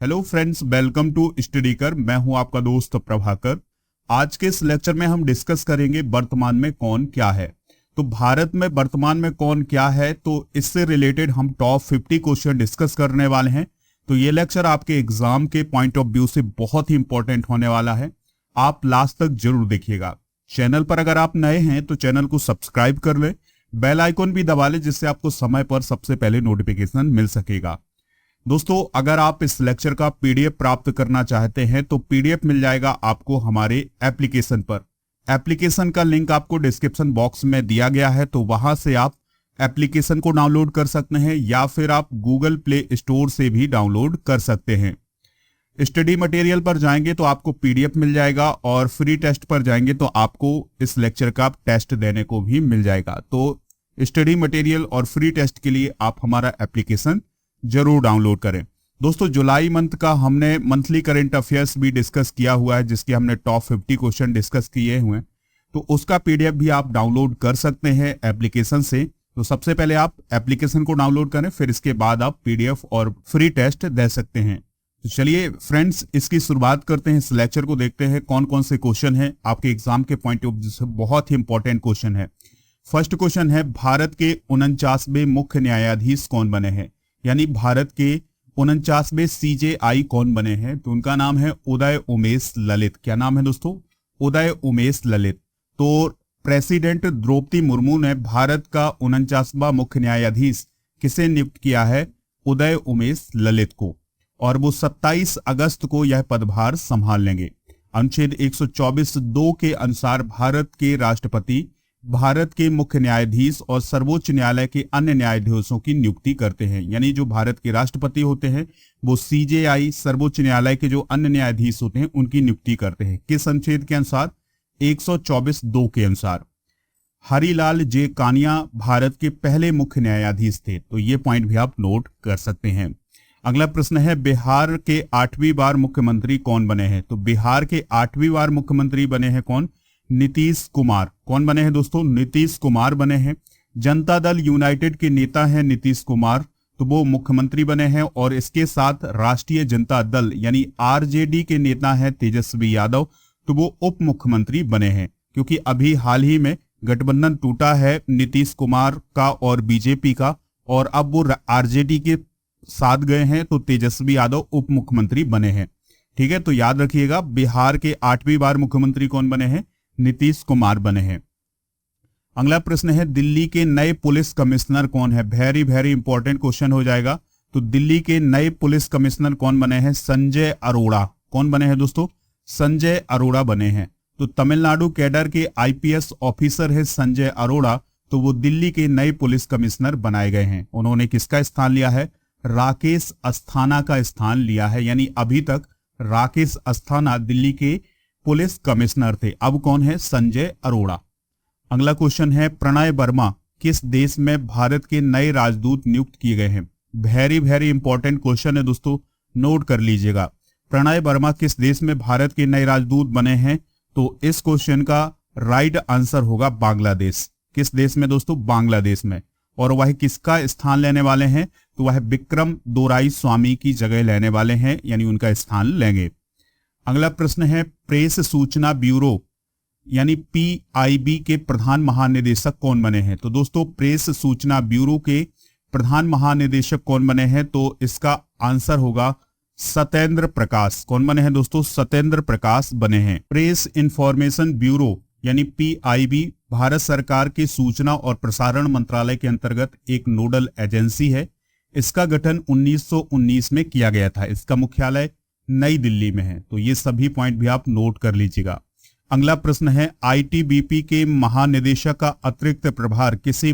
Hello friends, welcome to study कर। मैं हूं आपका दोस्त प्रभाकर। आज के इस लेक्चर में हम डिस्कस करेंगे वर्तमान में कौन क्या है। तो भारत में वर्तमान में कौन क्या है, तो इससे रिलेटेड हम टॉप 50 क्वेश्चन डिस्कस करने वाले हैं। तो ये लेक्चर आपके एग्जाम के पॉइंट ऑफ व्यू से बहुत ही इंपॉर्टेंट होने वाला है। आप लास्ट तक जरूर देखिएगा। चैनल पर अगर आप नए हैं तो चैनल को सब्सक्राइब कर ले, बेल आइकॉन भी दबा ले, जिससे आपको समय पर सबसे पहले नोटिफिकेशन मिल सकेगा। दोस्तों, अगर आप इस लेक्चर का पीडीएफ प्राप्त करना चाहते हैं तो पीडीएफ मिल जाएगा आपको हमारे एप्लीकेशन पर। एप्लीकेशन का लिंक आपको डिस्क्रिप्शन बॉक्स में दिया गया है, तो वहां से आप एप्लीकेशन को डाउनलोड कर सकते हैं या फिर आप गूगल प्ले स्टोर से भी डाउनलोड कर सकते हैं। स्टडी मटेरियल पर जाएंगे तो आपको पीडीएफ मिल जाएगा और फ्री टेस्ट पर जाएंगे तो आपको इस लेक्चर का टेस्ट देने को भी मिल जाएगा। तो स्टडी मटेरियल और फ्री टेस्ट के लिए आप हमारा एप्लीकेशन जरूर डाउनलोड करें। दोस्तों, जुलाई मंथ का हमने मंथली करंट अफेयर्स भी डिस्कस किया हुआ है, जिसके हमने टॉप 50 क्वेश्चन डिस्कस किए हुए हैं। तो उसका पीडीएफ भी आप डाउनलोड कर सकते हैं एप्लीकेशन से। तो सबसे पहले आप एप्लीकेशन को डाउनलोड करें, फिर इसके बाद आप पीडीएफ और फ्री टेस्ट दे सकते हैं। तो चलिए फ्रेंड्स, इसकी शुरुआत करते हैं। इस लेक्चर को देखते हैं कौन कौन से क्वेश्चन है आपके एग्जाम के पॉइंट ऑफ व्यू से बहुत ही इंपॉर्टेंट क्वेश्चन है। फर्स्ट क्वेश्चन है, भारत के 49वें मुख्य न्यायाधीश कौन बने हैं, यानी भारत के 49वें सीजेआई कौन बने हैं। तो उनका नाम है उदय उमेश ललित। क्या नाम है दोस्तों? उदय उमेश ललित। तो प्रेसिडेंट द्रौपदी मुर्मू ने भारत का 49वां मुख्य न्यायाधीश किसे नियुक्त किया है? उदय उमेश ललित को। और वो 27 अगस्त को यह पदभार संभाल लेंगे। अनुच्छेद 124(2) के अनुसार भारत के राष्ट्रपति भारत के मुख्य न्यायाधीश और सर्वोच्च न्यायालय के अन्य न्यायाधीशों की नियुक्ति करते हैं। यानी जो भारत के राष्ट्रपति होते हैं वो सीजेआई, सर्वोच्च न्यायालय के जो अन्य न्यायाधीश होते हैं उनकी नियुक्ति करते हैं। किस अनुच्छेद के अनुसार? 124(2) के अनुसार। हरिलाल जे कानिया भारत के पहले मुख्य न्यायाधीश थे। तो ये पॉइंट भी आप नोट कर सकते हैं। अगला प्रश्न है, बिहार के 8वीं बार मुख्यमंत्री कौन बने हैं? तो बिहार के 8वीं बार मुख्यमंत्री बने हैं कौन? नीतीश कुमार। कौन बने हैं दोस्तों? नीतीश कुमार बने हैं। जनता दल यूनाइटेड के नेता हैं नीतीश कुमार, तो वो मुख्यमंत्री बने हैं। और इसके साथ राष्ट्रीय जनता दल यानी आरजेडी के नेता हैं तेजस्वी यादव, तो वो उप मुख्यमंत्री बने हैं। क्योंकि अभी हाल ही में गठबंधन टूटा है नीतीश कुमार का और बीजेपी का, और अब वो आरजेडी के साथ गए हैं, तो तेजस्वी यादव उप मुख्यमंत्री बने हैं। ठीक है, तो याद रखिएगा, बिहार के 8वीं बार मुख्यमंत्री कौन बने हैं? नीतीश कुमार बने हैं। अगला प्रश्न है, दिल्ली के नए पुलिस कमिश्नर कौन है? वेरी वेरी इंपॉर्टेंट क्वेश्चन हो जाएगा। तो दिल्ली के नए पुलिस कमिश्नर कौन बने हैं? संजय अरोड़ा। कौन बने हैं दोस्तों? संजय अरोड़ा बने हैं। तो तमिलनाडु कैडर के आईपीएस ऑफिसर है संजय अरोड़ा, तो वो दिल्ली के नए पुलिस कमिश्नर बनाए गए हैं। उन्होंने किसका स्थान लिया है? राकेश अस्थाना का स्थान लिया है। यानी अभी तक राकेश अस्थाना दिल्ली के पुलिस कमिश्नर थे, अब कौन है? संजय अरोड़ा। अगला क्वेश्चन है, प्रणय वर्मा किस देश में भारत के नए राजदूत नियुक्त किए गए हैं? वेरी वेरी इंपॉर्टेंट क्वेश्चन है दोस्तों, नोट कर लीजिएगा। प्रणय वर्मा किस देश में भारत के नए राजदूत बने हैं? तो इस क्वेश्चन का राइट आंसर होगा बांग्लादेश। किस देश में दोस्तों? बांग्लादेश में। और वह किसका स्थान लेने वाले हैं? तो वह विक्रम दोराई स्वामी की जगह लेने वाले हैं, यानी उनका स्थान लेंगे। अगला प्रश्न है, प्रेस सूचना ब्यूरो यानी पीआईबी के प्रधान महानिदेशक कौन बने हैं? तो दोस्तों, प्रेस सूचना ब्यूरो के प्रधान महानिदेशक कौन बने हैं? तो इसका आंसर होगा सत्येंद्र प्रकाश। कौन बने हैं दोस्तों? सत्येंद्र प्रकाश बने हैं। प्रेस इंफॉर्मेशन ब्यूरो यानी पीआईबी भारत सरकार के सूचना और प्रसारण मंत्रालय के अंतर्गत एक नोडल एजेंसी है। इसका गठन 1919 में किया गया था। इसका मुख्यालय नई दिल्ली में है। तो ये सभी पॉइंट भी आप नोट कर लीजिएगा। अगला प्रश्न है, आईटीबीपी के महानिदेशक का अतिरिक्त प्रभार किसे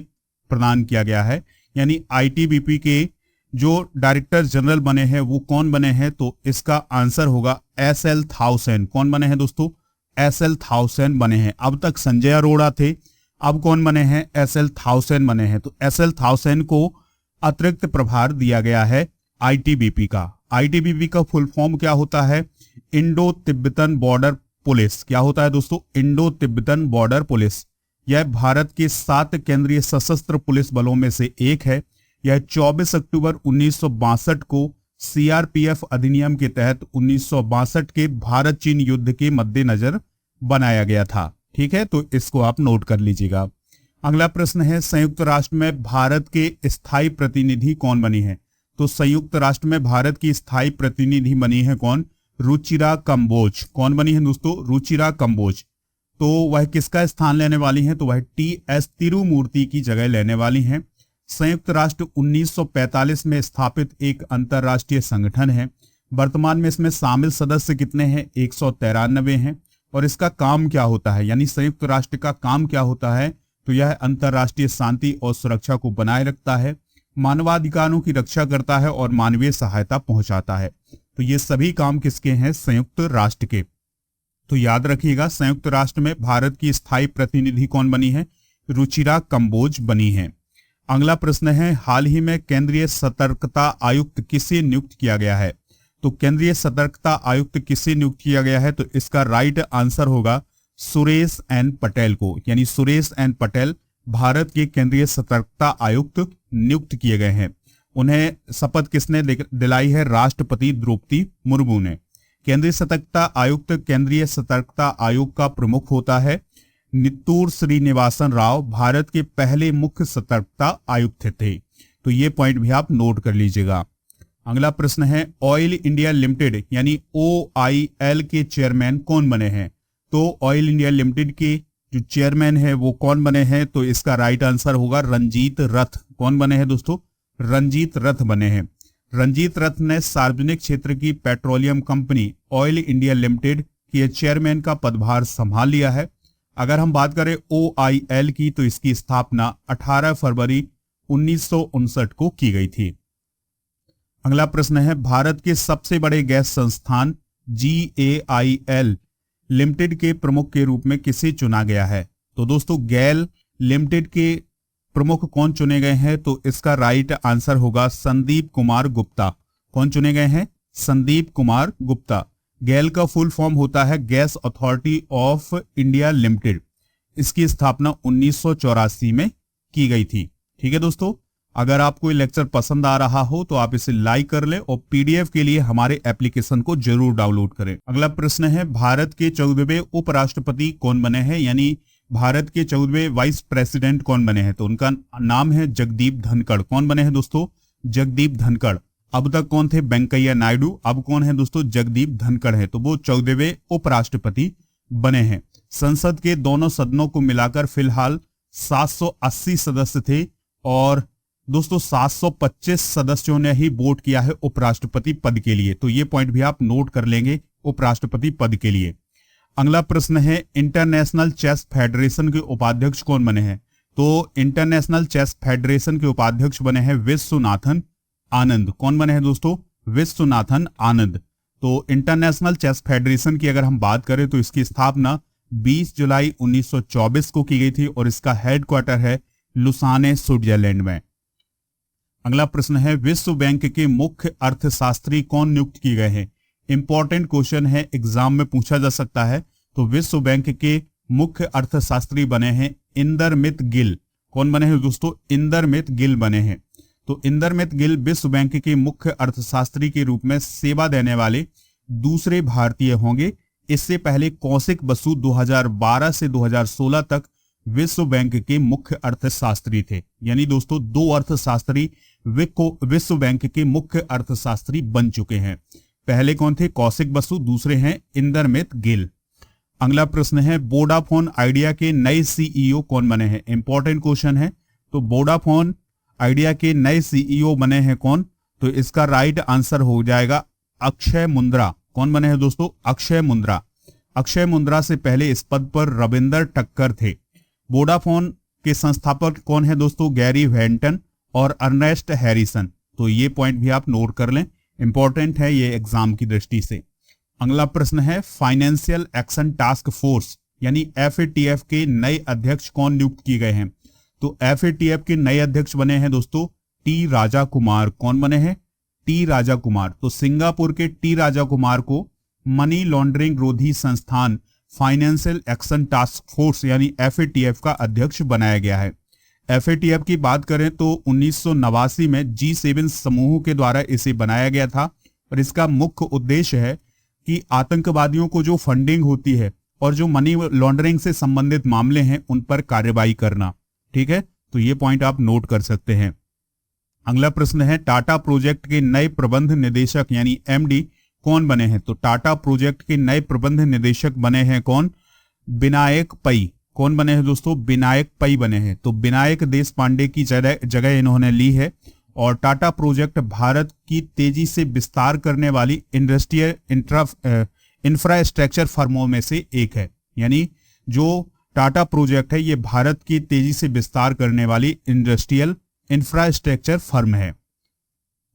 प्रदान किया गया है? यानी आईटीबीपी के जो डायरेक्टर जनरल बने हैं वो कौन बने हैं? तो इसका आंसर होगा एसएल थाउसेन। कौन बने हैं दोस्तों? एसएल थाउसेन बने हैं। अब तक संजय अरोड़ा थे, अब कौन बने हैं? एसएल थाउसेन बने हैं। तो एसएल थाउसेन को अतिरिक्त प्रभार दिया गया है आईटीबीपी का। आईटीबीपी का फुल फॉर्म क्या होता है? Indo Tibetan border police. क्या होता है दोस्तों? Indo Tibetan border police. यह भारत के 7 केंद्रीय सशस्त्र पुलिस बलों में से एक है। यह 24 अक्टूबर 1962 को सीआरपीएफ अधिनियम के तहत 1962 के भारत चीन युद्ध के मद्देनजर बनाया गया था। ठीक है, तो इसको आप नोट कर लीजिएगा। अगला प्रश्न है, संयुक्त राष्ट्र में भारत के स्थायी प्रतिनिधि कौन बनी है? तो संयुक्त राष्ट्र में भारत की स्थायी प्रतिनिधि बनी है कौन? रुचिरा कंबोज। कौन बनी है दोस्तों? रुचिरा कंबोज। तो वह किसका स्थान लेने वाली हैं? तो वह टी.एस. तिरुमूर्ति की जगह लेने वाली हैं। संयुक्त राष्ट्र 1945 में स्थापित एक अंतरराष्ट्रीय संगठन है। वर्तमान में इसमें शामिल सदस्य कितने हैं? 193 हैं। और इसका काम क्या होता है, यानी संयुक्त राष्ट्र का काम क्या होता है? तो यह अंतरराष्ट्रीय शांति और सुरक्षा को बनाए रखता है, मानवाधिकारों की रक्षा करता है और मानवीय सहायता पहुंचाता है। तो ये सभी काम किसके हैं? संयुक्त राष्ट्र के। तो याद रखिएगा, संयुक्त राष्ट्र में भारत की स्थायी प्रतिनिधि कौन बनी है? रुचिरा कंबोज बनी है। अगला प्रश्न है, हाल ही में केंद्रीय सतर्कता आयुक्त किसे नियुक्त किया गया है? तो केंद्रीय सतर्कता आयुक्त किसे नियुक्त किया गया है? तो इसका राइट आंसर होगा सुरेश एन पटेल को, यानी सुरेश एन पटेल भारत के केंद्रीय सतर्कता आयुक्त नियुक्त किए गए हैं। उन्हें शपथ किसने दिलाई है? राष्ट्रपति द्रौपदी मुर्मू ने। केंद्रीय सतर्कता आयुक्त केंद्रीय सतर्कता आयोग का प्रमुख होता है। नित्तूर श्रीनिवासन राव भारत के पहले मुख्य सतर्कता आयुक्त थे। तो ये पॉइंट भी आप नोट कर लीजिएगा। अगला प्रश्न है, ऑयल इंडिया लिमिटेड यानी OIL के चेयरमैन कौन बने हैं? तो ऑयल इंडिया लिमिटेड के जो चेयरमैन है वो कौन बने हैं? तो इसका राइट आंसर होगा रंजीत रथ। कौन बने हैं दोस्तों? रंजीत रथ बने हैं। रंजीत रथ ने सार्वजनिक क्षेत्र की petroleum company oil India limited के चेयरमैन का पदभार संभाल लिया है। अगर हम बात करें OIL की, तो इसकी स्थापना 18 फरवरी 1959 को की गई थी। अगला प्रश्न है, भारत के सबसे बड़े गैस संस्थान GAIL लिमिटेड के प्रमुख के रूप में किसे चुना गया है? तो दोस्तों गैल लिमिटेड के प्रमुख कौन चुने गए हैं? तो इसका राइट आंसर होगा संदीप कुमार गुप्ता। कौन चुने गए हैं? संदीप कुमार गुप्ता। गैल का फुल फॉर्म होता है gas authority of India limited. इसकी स्थापना 1984 में की गई थी। ठीक है दोस्तों, अगर आपको ये लेक्चर पसंद आ रहा हो तो आप इसे लाइक कर लें और PDF के लिए हमारे एप्लीकेशन को जरूर डाउनलोड करें। अगला प्रश्न है, भारत के 14वें उपराष्ट्रपति कौन बने हैं? यानी भारत के 14वें वाइस प्रेसिडेंट कौन बने हैं? तो उनका नाम है जगदीप धनखड़। कौन बने हैं दोस्तों? जगदीप धनखड़। अब तक कौन थे? वेंकैया नायडू। अब कौन है दोस्तों? जगदीप धनखड़ है। तो वो 14वें उपराष्ट्रपति बने हैं। संसद के दोनों सदनों को मिलाकर फिलहाल 780 सदस्य थे और दोस्तों 725 सदस्यों ने ही वोट किया है उपराष्ट्रपति पद के लिए। तो ये पॉइंट भी आप नोट कर लेंगे उपराष्ट्रपति पद के लिए। अगला प्रश्न है, इंटरनेशनल चेस फेडरेशन के उपाध्यक्ष कौन बने हैं? तो इंटरनेशनल चेस फेडरेशन के उपाध्यक्ष बने हैं विश्वनाथन आनंद। कौन बने हैं दोस्तों? विश्वनाथन आनंद। तो इंटरनेशनल चेस फेडरेशन की अगर हम बात करें तो इसकी स्थापना 20 जुलाई 1924 को की गई थी और इसका हेडक्वार्टर है लुसाने, स्विट्जरलैंड में। अगला प्रश्न है, विश्व बैंक के मुख्य अर्थशास्त्री कौन नियुक्त किए गए हैं? इंपॉर्टेंट क्वेश्चन है, एग्जाम में पूछा जा सकता है। तो विश्व बैंक के मुख्य अर्थशास्त्री बने हैं इंदरमित गिल। कौन बने हैं दोस्तों? इंदरमित गिल बने हैं। तो इंदरमित गिल विश्व बैंक के मुख्य अर्थशास्त्री के रूप में सेवा देने वाले दूसरे भारतीय होंगे। इससे पहले कौशिक बसु 2012 से 2016 तक विश्व बैंक के मुख्य अर्थशास्त्री थे। यानी दोस्तों 2 अर्थशास्त्री विश्व बैंक के मुख्य अर्थशास्त्री बन चुके हैं। पहले कौन थे? कौशिक बसु। दूसरे हैं इंदरमित गिल। अगला प्रश्न है, वोडाफोन आइडिया के नए CEO कौन बने हैं? इंपॉर्टेंट क्वेश्चन है। तो वोडाफोन आइडिया के नए CEO बने हैं कौन? तो इसका राइट आंसर हो जाएगा अक्षय मुंद्रा। कौन बने हैं दोस्तों? अक्षय मुंद्रा। अक्षय मुंद्रा से पहले इस पद पर रविंदर टक्कर थे। वोडाफोन के संस्थापक कौन है दोस्तों? गैरी वेंटन और अर्नेस्ट हैरिसन। तो ये पॉइंट भी आप नोट कर लें, इंपॉर्टेंट है ये एग्जाम की दृष्टि से। अगला प्रश्न है, फाइनेंशियल एक्शन टास्क फोर्स यानी FATF के नए अध्यक्ष कौन नियुक्त किए गए हैं? तो FATF के नए अध्यक्ष बने हैं दोस्तों T राजा कुमार। कौन बने हैं? T राजा कुमार। तो सिंगापुर के T राजा कुमार को मनी लॉन्ड्रिंग रोधी संस्थान फाइनेंशियल एक्शन टास्क फोर्स यानी FATF का अध्यक्ष बनाया गया है। FATF की बात करें तो 1989 में G7 समूह के द्वारा इसे बनाया गया था और इसका मुख्य उद्देश्य है कि आतंकवादियों को जो फंडिंग होती है और जो मनी लॉन्ड्रिंग से संबंधित मामले हैं उन पर कार्रवाई करना। ठीक है, तो ये पॉइंट आप नोट कर सकते हैं। अगला प्रश्न है टाटा प्रोजेक्ट के नए प्रबंध निदेशक यानी MD कौन बने हैं? तो टाटा प्रोजेक्ट के नए प्रबंध निदेशक बने हैं कौन? विनायक पै। कौन बने हैं दोस्तों? विनायक पै बने हैं। तो विनायक देश पांडे की जगह इन्होंने ली है। और टाटा प्रोजेक्ट भारत की तेजी से विस्तार करने वाली इंडस्ट्रियल इंफ्रास्ट्रक्चर फर्मों में से एक है। यानी जो टाटा प्रोजेक्ट है ये भारत की तेजी से विस्तार करने वाली इंडस्ट्रियल इंफ्रास्ट्रक्चर फर्म है।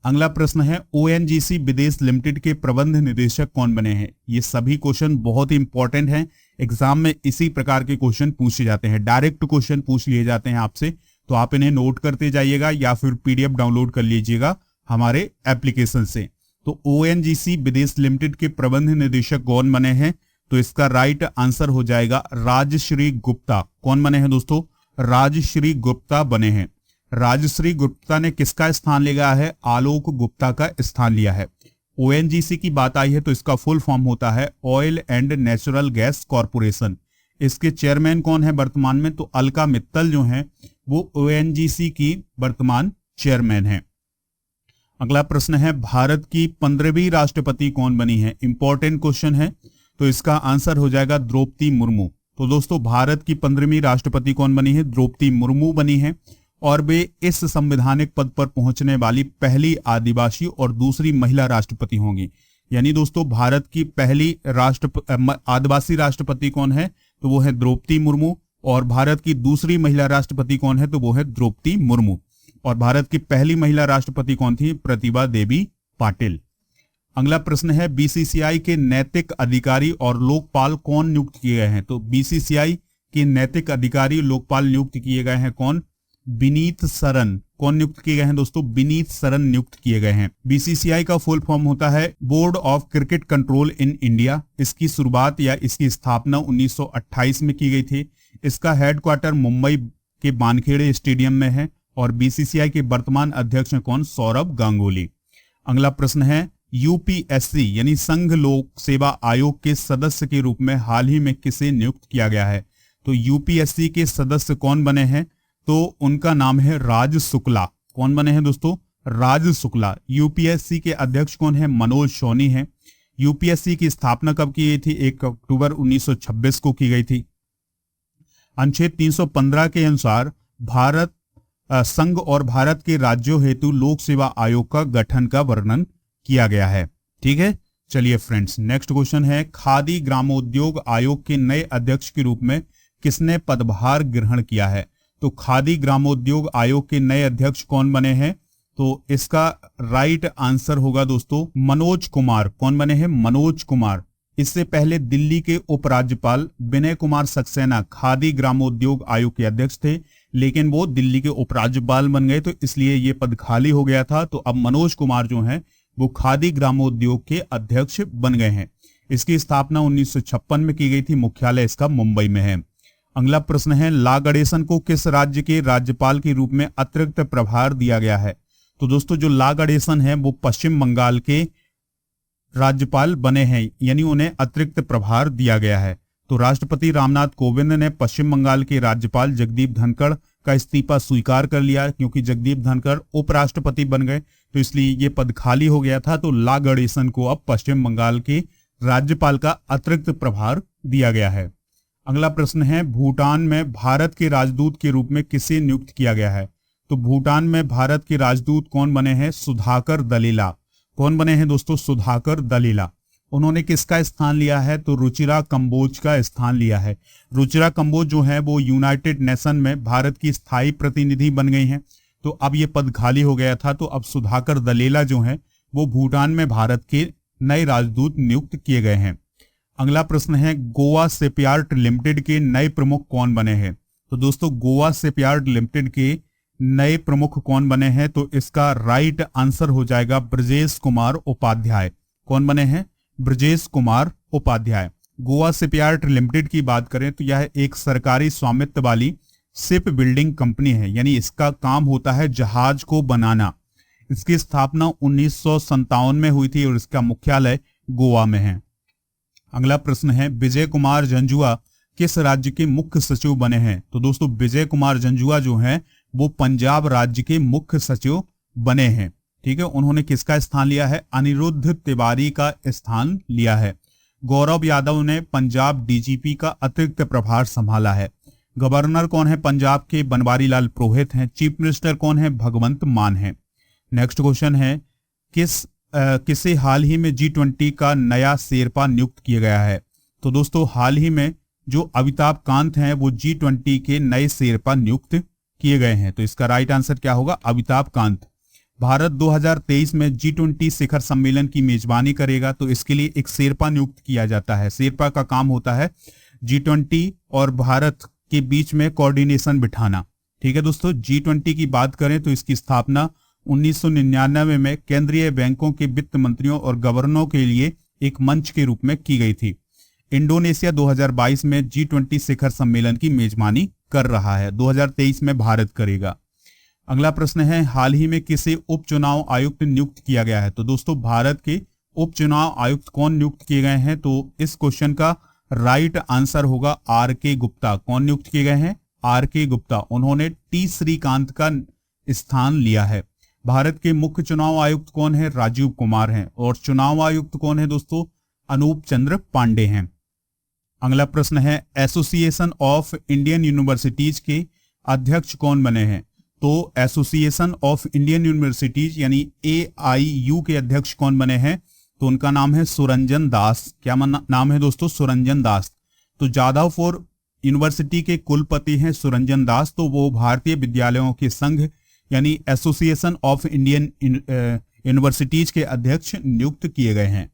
अगला प्रश्न है ONGC विदेश लिमिटेड के प्रबंध निदेशक कौन बने हैं? ये सभी क्वेश्चन बहुत ही इंपॉर्टेंट हैं। एग्जाम में इसी प्रकार के क्वेश्चन पूछे जाते हैं, डायरेक्ट क्वेश्चन पूछ लिए जाते हैं आपसे, तो आप इन्हें नोट करते जाइएगा या फिर PDF डाउनलोड कर लीजिएगा हमारे एप्लीकेशन से। तो ONGC विदेश लिमिटेड के प्रबंध निदेशक कौन बने हैं? तो इसका राइट आंसर हो जाएगा राजश्री गुप्ता। कौन बने हैं दोस्तों? राजश्री गुप्ता बने हैं। राजश्री गुप्ता ने किसका स्थान लिया है? आलोक गुप्ता का स्थान लिया है। ONGC की बात आई है तो इसका फुल फॉर्म होता है oil and natural gas corporation. इसके चेयरमैन कौन है वर्तमान में? तो अलका मित्तल जो हैं वो ONGC की वर्तमान चेयरमैन है। अगला प्रश्न है भारत की 15वीं राष्ट्रपति कौन बनी है? इंपॉर्टेंट क्वेश्चन है, तो इसका आंसर हो जाएगा द्रौपदी मुर्मू। तो दोस्तों भारत की 15वीं राष्ट्रपति कौन बनी है? द्रौपदी मुर्मू बनी है और वे इस संवैधानिक पद पर पहुंचने वाली पहली आदिवासी और दूसरी महिला राष्ट्रपति होंगी। यानी दोस्तों भारत की पहली आदिवासी राष्ट्रपति कौन है? तो वो है द्रौपदी मुर्मू। और भारत की दूसरी महिला राष्ट्रपति कौन है? तो वो है द्रौपदी मुर्मू। और भारत की पहली महिला राष्ट्रपति कौन थी? प्रतिभा देवी पाटिल। अगला प्रश्न है BCCI के नैतिक अधिकारी और लोकपाल कौन नियुक्त किए गए हैं? तो BCCI के नैतिक अधिकारी लोकपाल नियुक्त किए गए हैं कौन? विनीत सरन। कौन नियुक्त किए गए हैं दोस्तों? विनीत सरन नियुक्त किए गए हैं। BCCI का फुल फॉर्म होता है board of cricket control in India. इसकी शुरुआत या इसकी स्थापना 1928 में की गई थी। इसका हेडक्वार्टर मुंबई के वानखेड़े स्टेडियम में है। और BCCI के वर्तमान अध्यक्ष हैं कौन? सौरभ गांगुली। अगला प्रश्न है UPSC यानी संघ लोक सेवा आयोग के सदस्य के रूप में हाल ही में किसे नियुक्त किया गया है? तो UPSC के सदस्य कौन बने हैं? तो उनका नाम है राज शुक्ला। कौन बने हैं दोस्तों? राज शुक्ला। UPSC के अध्यक्ष कौन है? मनोज सोनी है। UPSC की स्थापना कब की गई थी? 1 अक्टूबर 1926 को की गई थी। अनुच्छेद 315 के अनुसार भारत संघ और भारत के राज्यों हेतु लोक सेवा आयोग का गठन का वर्णन किया गया है। ठीक है, चलिए फ्रेंड्स नेक्स्ट क्वेश्चन है खादी ग्रामोद्योग आयोग के नए अध्यक्ष के रूप में किसने पदभार ग्रहण किया है? तो खादी ग्रामोद्योग आयोग के नए अध्यक्ष कौन बने हैं? तो इसका राइट आंसर होगा दोस्तों मनोज कुमार। कौन बने हैं? मनोज कुमार। इससे पहले दिल्ली के उपराज्यपाल विनय कुमार सक्सेना खादी ग्रामोद्योग आयोग के अध्यक्ष थे, लेकिन वो दिल्ली के उपराज्यपाल बन गए तो इसलिए ये पद खाली हो गया था। तो अब मनोज कुमार जो हैं वो खादी ग्रामोद्योग के अध्यक्ष बन गए हैं। इसकी स्थापना 1956 में की गई थी। मुख्यालय इसका मुंबई में है। अगला प्रश्न है ला गणेशन को किस राज्य के राज्यपाल के रूप में अतिरिक्त प्रभार दिया गया है? तो दोस्तों जो ला गणेशन है वो पश्चिम बंगाल के राज्यपाल बने हैं, यानी उन्हें अतिरिक्त प्रभार दिया गया है। तो राष्ट्रपति रामनाथ कोविंद ने पश्चिम बंगाल के राज्यपाल जगदीप धनखड़ का इस्तीफा स्वीकार कर लिया, क्योंकि जगदीप धनखड़ उपराष्ट्रपति बन गए तो इसलिए ये पद खाली हो गया था। तो ला गणेशन को अब पश्चिम बंगाल के राज्यपाल का अतिरिक्त प्रभार दिया गया है। अगला प्रश्न है भूटान में भारत के राजदूत के रूप में किसे नियुक्त किया गया है? तो भूटान में भारत के राजदूत कौन बने हैं? सुधाकर दलीला। कौन बने हैं दोस्तों? सुधाकर दलीला। उन्होंने किसका स्थान लिया है? तो रुचिरा कंबोज का स्थान लिया है। रुचिरा कंबोज जो है वो यूनाइटेड नेशन में भारत की स्थायी प्रतिनिधि बन गई हैं। तो अब ये पद खाली हो गया था, तो अब सुधाकर दलीला जो है वो भूटान में भारत के नए राजदूत नियुक्त किए गए हैं। अगला प्रश्न है गोवा शिपयार्ड लिमिटेड के नए प्रमुख कौन बने हैं? तो दोस्तों गोवा शिपयार्ड लिमिटेड के नए प्रमुख कौन बने हैं? तो इसका राइट आंसर हो जाएगा ब्रजेश कुमार उपाध्याय। कौन बने हैं? ब्रजेश कुमार उपाध्याय। गोवा शिपयार्ड लिमिटेड की बात करें तो यह एक सरकारी स्वामित्व वाली शिप बिल्डिंग कंपनी है, यानी इसका काम होता है जहाज को बनाना। इसकी स्थापना 1957 में हुई थी और इसका मुख्यालय गोवा में है। अगला प्रश्न है, विजय कुमार जंजुआ किस राज्य के मुख्य सचिव बने हैं? तो दोस्तों विजय कुमार जंजुआ जो हैं वो पंजाब राज्य के मुख्य सचिव बने हैं। ठीक है, उन्होंने किसका स्थान लिया है? अनिरुद्ध तिवारी का स्थान लिया है। गौरव यादव ने पंजाब डीजीपी का अतिरिक्त प्रभार संभाला है। गवर्नर कौन है पंजाब के? बनवारी लाल पुरोहित हैं। चीफ मिनिस्टर कौन है? भगवंत मान है। नेक्स्ट क्वेश्चन है, किसे हाल ही में G20 का नया शेरपा नियुक्त किया गया है? तो दोस्तों हाल ही में जो अमिताभ कांत हैं वो G20 के नए शेरपा नियुक्त किए गए हैं। तो इसका राइट आंसर क्या होगा? अमिताभ कांत। भारत 2023 में G20 शिखर सम्मेलन की मेजबानी करेगा, तो इसके लिए एक शेरपा नियुक्त किया जाता है। शेरपा का काम होता है G20 और भारत के बीच में कोऑर्डिनेशन बिठाना। ठीक है दोस्तों, G20 की बात करें तो इसकी स्थापना 1999 में केंद्रीय बैंकों के वित्त मंत्रियों और गवर्नरों के लिए एक मंच के रूप में की गई थी। इंडोनेशिया 2022 में G20 शिखर सम्मेलन की मेजबानी कर रहा है। 2023 में भारत करेगा। अगला प्रश्न है, हाल ही में किसे उपचुनाव आयुक्त नियुक्त किया गया है? तो दोस्तों भारत के उपचुनाव आयुक्त कौन नियुक्त किए गए हैं? तो इस क्वेश्चन का राइट आंसर होगा R.K. गुप्ता। कौन नियुक्त किए गए हैं? R.K. गुप्ता। उन्होंने T. श्रीकांत का स्थान लिया है। भारत के मुख्य चुनाव आयुक्त कौन है? राजीव कुमार हैं। और चुनाव आयुक्त कौन है दोस्तों? अनूप चंद्र पांडे हैं। अगला प्रश्न है, एसोसिएशन ऑफ इंडियन यूनिवर्सिटीज के अध्यक्ष कौन बने हैं? तो एसोसिएशन ऑफ इंडियन यूनिवर्सिटीज यानी AIU के अध्यक्ष कौन बने हैं? तो उनका नाम है सुरंजन दास। क्या नाम है दोस्तों? सुरंजन दास। तो जादवपुर यूनिवर्सिटी के कुलपति हैं सुरंजन दास। तो वो भारतीय विद्यालयों के संघ यानी एसोसिएशन ऑफ इंडियन यूनिवर्सिटीज के अध्यक्ष नियुक्त किए गए हैं।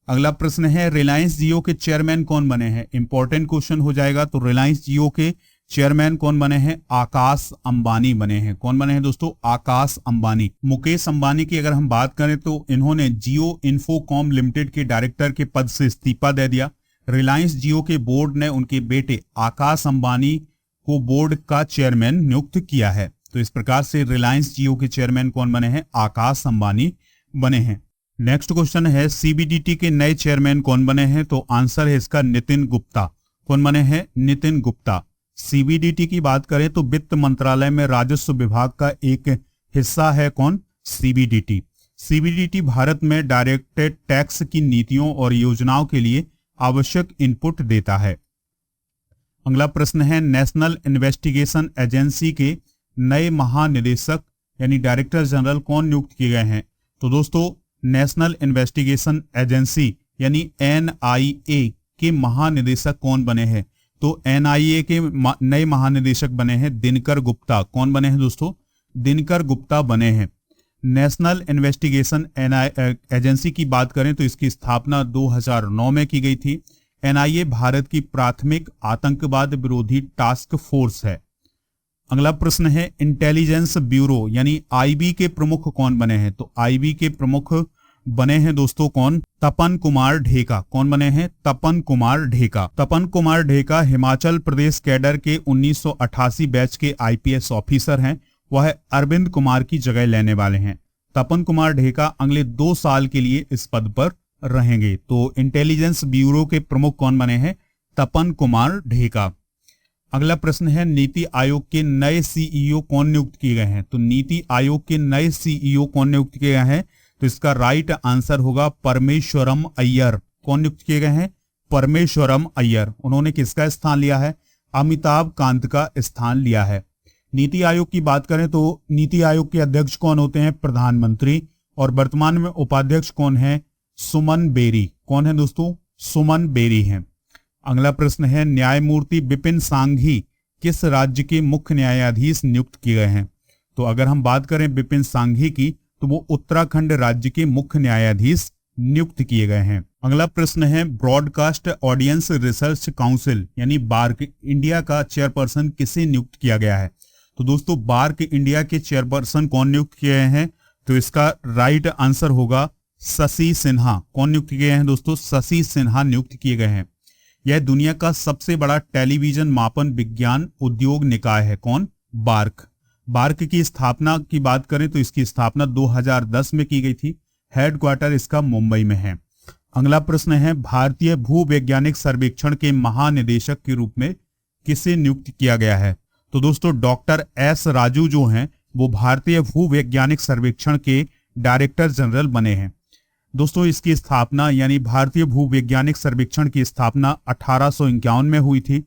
अगला प्रश्न है, रिलायंस जियो के चेयरमैन कौन बने हैं? इंपॉर्टेंट क्वेश्चन हो जाएगा। तो रिलायंस जियो के चेयरमैन कौन बने हैं? आकाश अंबानी बने हैं। कौन बने हैं दोस्तों? आकाश अंबानी। मुकेश अंबानी की अगर हम बात करें तो इन्होंने जियो इन्फोकॉम लिमिटेड के डायरेक्टर के पद से इस्तीफा दे दिया। रिलायंस जियो के बोर्ड ने उनके बेटे आकाश अंबानी को बोर्ड का चेयरमैन नियुक्त किया है। तो इस प्रकार से रिलायंस जियो के चेयरमैन कौन बने हैं? आकाश अंबानी बने हैं। नेक्स्ट क्वेश्चन है, CBDT के नए चेयरमैन कौन बने हैं? तो आंसर है इसका नितिन गुप्ता। कौन बने हैं? नितिन गुप्ता। CBDT की बात करें तो वित्त मंत्रालय में राजस्व विभाग का एक हिस्सा है। कौन? CBDT। CBDT भारत में डायरेक्टेड टैक्स की नीतियों और योजनाओं के लिए आवश्यक इनपुट देता है। अगला प्रश्न है, नेशनल इन्वेस्टिगेशन एजेंसी के नए महानिदेशक यानी डायरेक्टर जनरल कौन नियुक्त किए गए हैं? तो दोस्तों नेशनल इन्वेस्टिगेशन एजेंसी यानी NIA के महानिदेशक कौन बने हैं? तो NIA के नए महानिदेशक बने हैं दिनकर गुप्ता। कौन बने हैं दोस्तों? दिनकर गुप्ता बने हैं। नेशनल इन्वेस्टिगेशन एजेंसी की बात करें तो इसकी स्थापना 2009 में की गई थी। NIA भारत की प्राथमिक आतंकवाद विरोधी टास्क फोर्स है। अगला प्रश्न है, इंटेलिजेंस ब्यूरो यानी IB के प्रमुख कौन बने हैं? तो IB के प्रमुख बने हैं दोस्तों कौन? तपन कुमार ढेका। कौन बने हैं? तपन कुमार ढेका। तपन कुमार ढेका हिमाचल प्रदेश कैडर के 1988 बैच के IPS ऑफिसर हैं। वह अरविंद कुमार की जगह लेने वाले हैं। तपन कुमार ढेका अगले 2 साल के लिए इस पद पर रहेंगे। तो इंटेलिजेंस ब्यूरो के प्रमुख कौन बने हैं? तपन कुमार ढेका। अगला प्रश्न है, नीति आयोग के नए CEO कौन नियुक्त किए गए हैं? तो नीति आयोग के नए CEO कौन नियुक्त किए गए हैं? तो इसका राइट आंसर होगा परमेश्वरम अय्यर। कौन नियुक्त किए गए हैं? परमेश्वरम अय्यर। उन्होंने किसका स्थान लिया है? अमिताभ कांत का स्थान लिया है। नीति आयोग की बात करें तो नीति आयोग के अध्यक्ष कौन होते हैं? प्रधानमंत्री। और वर्तमान में उपाध्यक्ष कौन है? सुमन बेरी। कौन है दोस्तों? सुमन बेरी हैं। अगला प्रश्न है, न्यायमूर्ति विपिन सांघी किस राज्य के मुख्य न्यायाधीश नियुक्त किए गए हैं? तो अगर हम बात करें विपिन सांघी की तो वो उत्तराखंड राज्य के मुख्य न्यायाधीश नियुक्त किए गए हैं। अगला प्रश्न है, ब्रॉडकास्ट ऑडियंस रिसर्च काउंसिल यानी बार्क इंडिया का चेयरपर्सन किसे नियुक्त किया गया है? तो दोस्तों बार्क इंडिया के चेयरपर्सन कौन नियुक्त किए गए हैं? तो इसका राइट आंसर होगा शशि सिन्हा। कौन नियुक्त किए गए हैं दोस्तों? शशि सिन्हा नियुक्त किए गए हैं। यह दुनिया का सबसे बड़ा टेलीविजन मापन विज्ञान उद्योग निकाय है। कौन? बार्क। बार्क की स्थापना की बात करें तो इसकी स्थापना 2010 में की गई थी। हेडक्वार्टर इसका मुंबई में है। अगला प्रश्न है, भारतीय भूवैज्ञानिक सर्वेक्षण के महानिदेशक के रूप में किसे नियुक्त किया गया है? तो दोस्तों डॉक्टर एस राजू जो हैं वो भारतीय भूवैज्ञानिक सर्वेक्षण के डायरेक्टर जनरल बने हैं। दोस्तों इसकी स्थापना यानी भारतीय भूवैज्ञानिक सर्वेक्षण की स्थापना 1851 में हुई थी।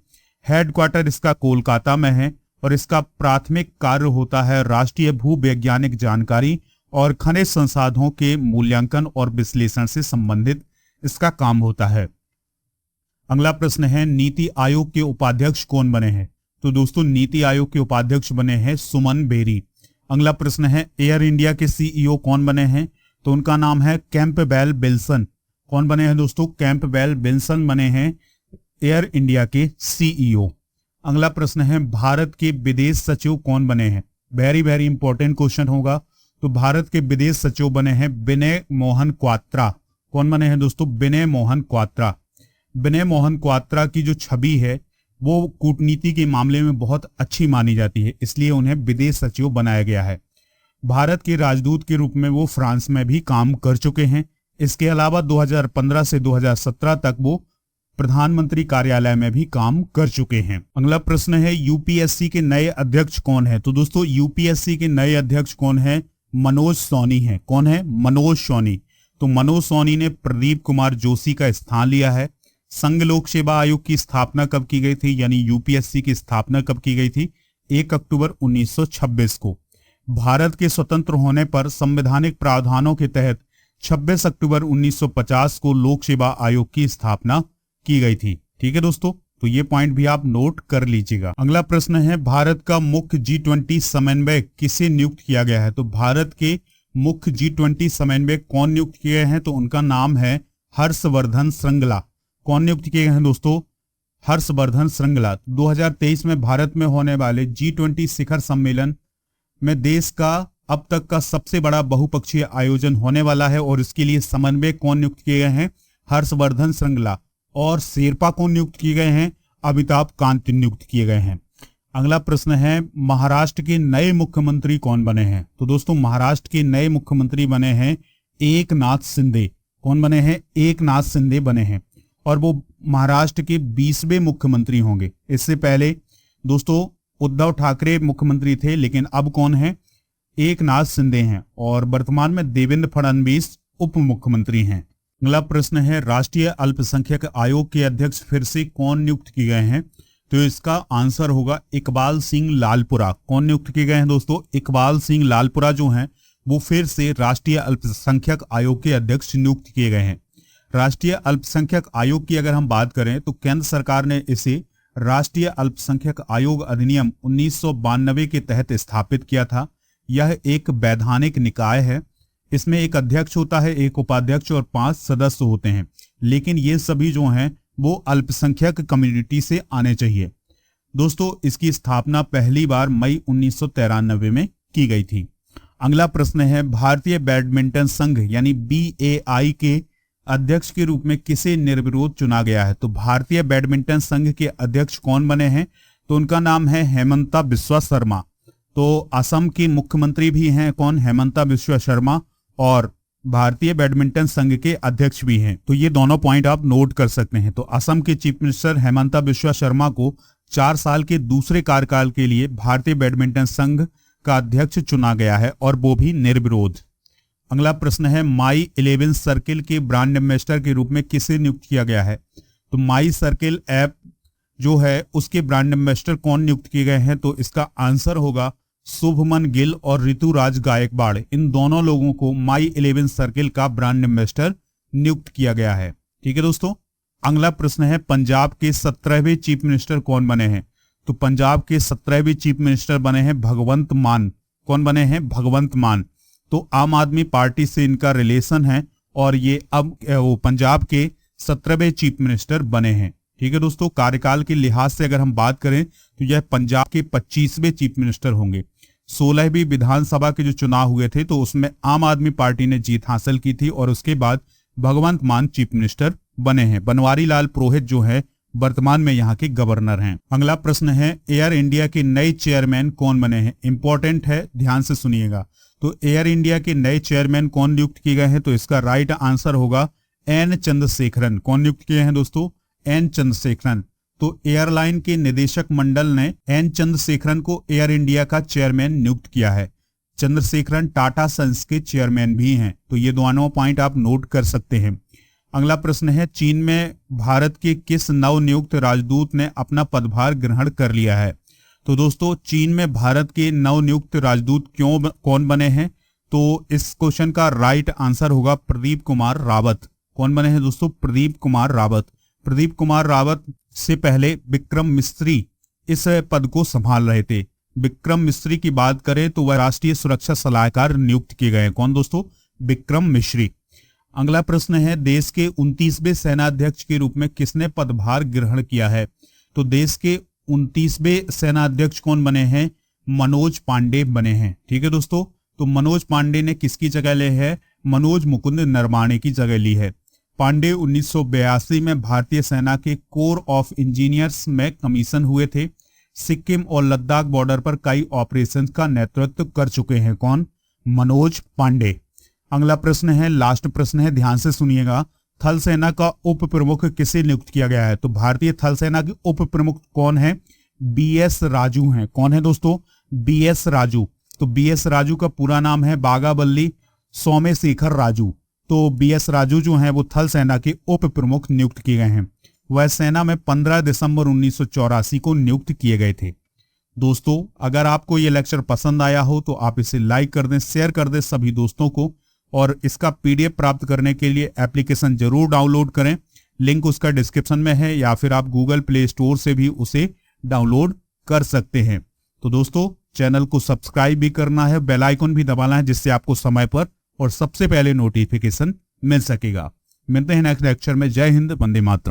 हेडक्वार्टर इसका कोलकाता में है और इसका प्राथमिक कार्य होता है राष्ट्रीय भूवैज्ञानिक जानकारी और खनिज संसाधनों के मूल्यांकन और विश्लेषण से संबंधित इसका काम होता है। अगला प्रश्न है, नीति आयोग के उपाध्यक्ष कौन बने हैं? तो दोस्तों नीति आयोग के उपाध्यक्ष बने हैं सुमन बेरी। अगला प्रश्न है, एयर इंडिया के सीईओ कौन बने हैं? तो उनका नाम है कैंपबेल बिल्सन। कौन बने हैं दोस्तों? कैंपबेल बिल्सन बने हैं एयर इंडिया के सीईओ। अगला प्रश्न है, भारत के विदेश सचिव कौन बने हैं? वेरी वेरी इंपॉर्टेंट क्वेश्चन होगा। तो भारत के विदेश सचिव बने हैं विनय मोहन क्वात्रा। कौन बने हैं दोस्तों? विनय मोहन क्वात्रा। विनय मोहन क्वात्रा की जो छवि है वो कूटनीति के मामले में बहुत अच्छी मानी जाती है, इसलिए उन्हें विदेश सचिव बनाया गया है। भारत के राजदूत के रूप में वो फ्रांस में भी काम कर चुके हैं। इसके अलावा 2015 से 2017 तक वो प्रधानमंत्री कार्यालय में भी काम कर चुके हैं। अगला प्रश्न है, यूपीएससी के नए अध्यक्ष कौन है? तो दोस्तों यूपीएससी के नए अध्यक्ष कौन है? मनोज सोनी है। कौन है? मनोज सोनी। तो मनोज सोनी ने प्रदीप कुमार जोशी का स्थान लिया है। संघ लोक सेवा आयोग की स्थापना कब की गई थी, यानी यूपीएससी की स्थापना कब की गई थी? 1 अक्टूबर 1926 को। भारत के स्वतंत्र होने पर संवैधानिक प्रावधानों के तहत 26 अक्टूबर 1950 को लोक सेवा आयोग की स्थापना की गई थी। ठीक है दोस्तों, तो ये पॉइंट भी आप नोट कर लीजिएगा। अगला प्रश्न है, भारत का मुख्य G20 समन्वयक किसे नियुक्त किया गया है? तो भारत के मुख्य G20 समन्वयक कौन नियुक्त किए गए हैं? तो उनका नाम है हर्षवर्धन श्रृंगला। कौन नियुक्त किए गए हैं दोस्तों? हर्षवर्धन श्रृंगला। 2023 में भारत में होने वाले G20 शिखर सम्मेलन में देश का अब तक का सबसे बड़ा बहुपक्षीय आयोजन होने वाला है और इसके लिए समन्वयक कौन नियुक्त किए गए हैं? हर्षवर्धन श्रृंगला। और शेरपा कौन नियुक्त किए गए हैं? अमिताभ कांत नियुक्त किए गए हैं। अगला प्रश्न है, महाराष्ट्र के नए मुख्यमंत्री कौन बने हैं? तो दोस्तों महाराष्ट्र के नए मुख्यमंत्री बने हैं एकनाथ शिंदे। कौन बने हैं? एकनाथ शिंदे बने हैं और वो महाराष्ट्र के 20वें मुख्यमंत्री होंगे। इससे पहले दोस्तों उद्धव ठाकरे मुख्यमंत्री थे, लेकिन अब कौन है? एकनाथ शिंदे हैं और वर्तमान में देवेंद्र फडणवीस उप मुख्यमंत्री हैं। अगला प्रश्न है, राष्ट्रीय अल्पसंख्यक आयोग के अध्यक्ष फिर से कौन नियुक्त किए गए हैं? तो इसका आंसर होगा इकबाल सिंह लालपुरा। कौन नियुक्त किए गए हैं दोस्तों? इकबाल सिंह लालपुरा जो हैं वो फिर से राष्ट्रीय अल्पसंख्यक आयोग के अध्यक्ष नियुक्त किए गए हैं। राष्ट्रीय अल्पसंख्यक आयोग की अगर हम बात करें तो केंद्र सरकार ने इसे राष्ट्रीय अल्पसंख्यक आयोग अधिनियम 1992 के तहत स्थापित किया था। यह एक वैधानिक निकाय है। इसमें एक अध्यक्ष होता है, एक उपाध्यक्ष और 5 सदस्य होते हैं, लेकिन ये सभी जो हैं वो अल्पसंख्यक कम्युनिटी से आने चाहिए। दोस्तों इसकी स्थापना पहली बार मई 1993 में की गई थी। अगला प्रश्न है, भारतीय बैडमिंटन संघ यानी BAI के अध्यक्ष के रूप में किसे निर्विरोध चुना गया है? तो भारतीय बैडमिंटन संघ के अध्यक्ष कौन बने हैं? तो उनका नाम है हेमंता बिस्वा शर्मा। तो असम के मुख्यमंत्री भी हैं कौन? हेमंता बिस्वा शर्मा, और भारतीय बैडमिंटन संघ के अध्यक्ष भी हैं। तो ये दोनों पॉइंट आप नोट कर सकते हैं। तो असम के चीफ मिनिस्टर हेमंता बिस्वा शर्मा को 4 साल के दूसरे कार्यकाल के लिए भारतीय बैडमिंटन संघ का अध्यक्ष चुना गया है और वो भी निर्विरोध। अगला प्रश्न है, माई 11 सर्किल के ब्रांड एम्बेसडर के रूप में किसे नियुक्त किया गया है? तो माई सर्किल ऐप जो है उसके ब्रांड एम्बेसडर कौन नियुक्त किए गए हैं? तो इसका आंसर होगा शुभमन गिल और ऋतुराज गायकवाड़। इन दोनों लोगों को माई 11 सर्किल का ब्रांड एम्बेसडर नियुक्त किया गया है। ठीक है दोस्तों। अगला प्रश्न है, पंजाब के 17वें चीफ मिनिस्टर कौन बने हैं? तो पंजाब के 17वें चीफ मिनिस्टर बने हैं भगवंत मान। कौन बने हैं? भगवंत मान। तो आम आदमी पार्टी से इनका रिलेशन है और ये अब वो पंजाब के 17वें चीफ मिनिस्टर बने हैं। ठीक है दोस्तों। कार्यकाल के लिहाज से अगर हम बात करें तो यह पंजाब के 25वें चीफ मिनिस्टर होंगे। 16वीं विधानसभा के जो चुनाव हुए थे तो उसमें आम आदमी पार्टी ने जीत हासिल की थी और उसके बाद भगवंत मान चीफ मिनिस्टर बने हैं। बनवारी लाल पुरोहित जो है वर्तमान में यहाँ के गवर्नर हैं। अगला प्रश्न है, एयर इंडिया के नए चेयरमैन कौन बने हैं? इंपॉर्टेंट है, ध्यान से सुनिएगा। तो एयर इंडिया के नए चेयरमैन कौन नियुक्त किए गए हैं? तो इसका राइट आंसर होगा एन चंद्रशेखरन। कौन नियुक्त किए हैं दोस्तों? एन चंद्रशेखरन। तो एयरलाइन के निदेशक मंडल ने एन चंद्रशेखरन को एयर इंडिया का चेयरमैन नियुक्त किया है। चंद्रशेखरन टाटा सन्स के चेयरमैन भी हैं। तो ये दोनों पॉइंट आप नोट कर सकते हैं। अगला प्रश्न है, चीन में भारत के किस नवनियुक्त राजदूत ने अपना पदभार ग्रहण कर लिया है? तो दोस्तों, चीन में भारत के नवनियुक्त राजदूत कौन बने हैं? तो इस क्वेश्चन का राइट आंसर होगा प्रदीप कुमार रावत। कौन बने हैं दोस्तों? प्रदीप कुमार रावत। प्रदीप कुमार रावत से पहले विक्रम मिस्री इस पद को संभाल रहे थे। विक्रम मिस्री की बात करें तो वह राष्ट्रीय सुरक्षा सलाहकार नियुक्त किए गए हैं। कौन दोस्तों? विक्रम मिश्री। अगला प्रश्न है, देश के 29वें सेनाध्यक्ष के रूप में किसने पदभार ग्रहण किया है? तो देश के 29वें सेनाध्यक्ष कौन बने हैं? मनोज पांडे बने हैं। ठीक है दोस्तों, तो मनोज पांडे ने किसकी जगह ली है? मनोज मुकुंद नरवाणे की जगह ली है। पांडे 1982 में भारतीय सेना के कोर ऑफ इंजीनियर्स में कमीशन हुए थे। सिक्किम और लद्दाख बॉर्डर पर कई ऑपरेशन का नेतृत्व कर चुके हैं। कौन? मनोज पांडे। अगला प्रश्न है, लास्ट प्रश्न है, ध्यान से सुनिएगा। थल सेना का उप प्रमुख किसे नियुक्त किया गया है? तो भारतीय थल सेना के उप प्रमुख कौन है? BS राजू हैं। कौन है दोस्तों? BS राजू। तो BS राजू का पूरा नाम है बागाबल्ली सोमेशेखर राजू। तो BS राजू जो हैं वो थल सेना के उप प्रमुख नियुक्त किए गए हैं। वह सेना में 15 दिसंबर 1984 को नियुक्त किए गए थे। दोस्तों, अगर आपको ये लेक्चर पसंद आया हो तो आप इसे लाइक कर दें, शेयर कर दें सभी दोस्तों को, और इसका PDF प्राप्त करने के लिए एप्लीकेशन जरूर डाउनलोड करें। लिंक उसका डिस्क्रिप्शन में है, या फिर आप गूगल प्ले स्टोर से भी उसे डाउनलोड कर सकते हैं। तो दोस्तों, चैनल को सब्सक्राइब भी करना है, बेल आइकन भी दबाना है, जिससे आपको समय पर और सबसे पहले नोटिफिकेशन मिल सकेगा। मिलते हैं नेक्स्ट लेक्चर में। जय हिंद, वंदे मातरम।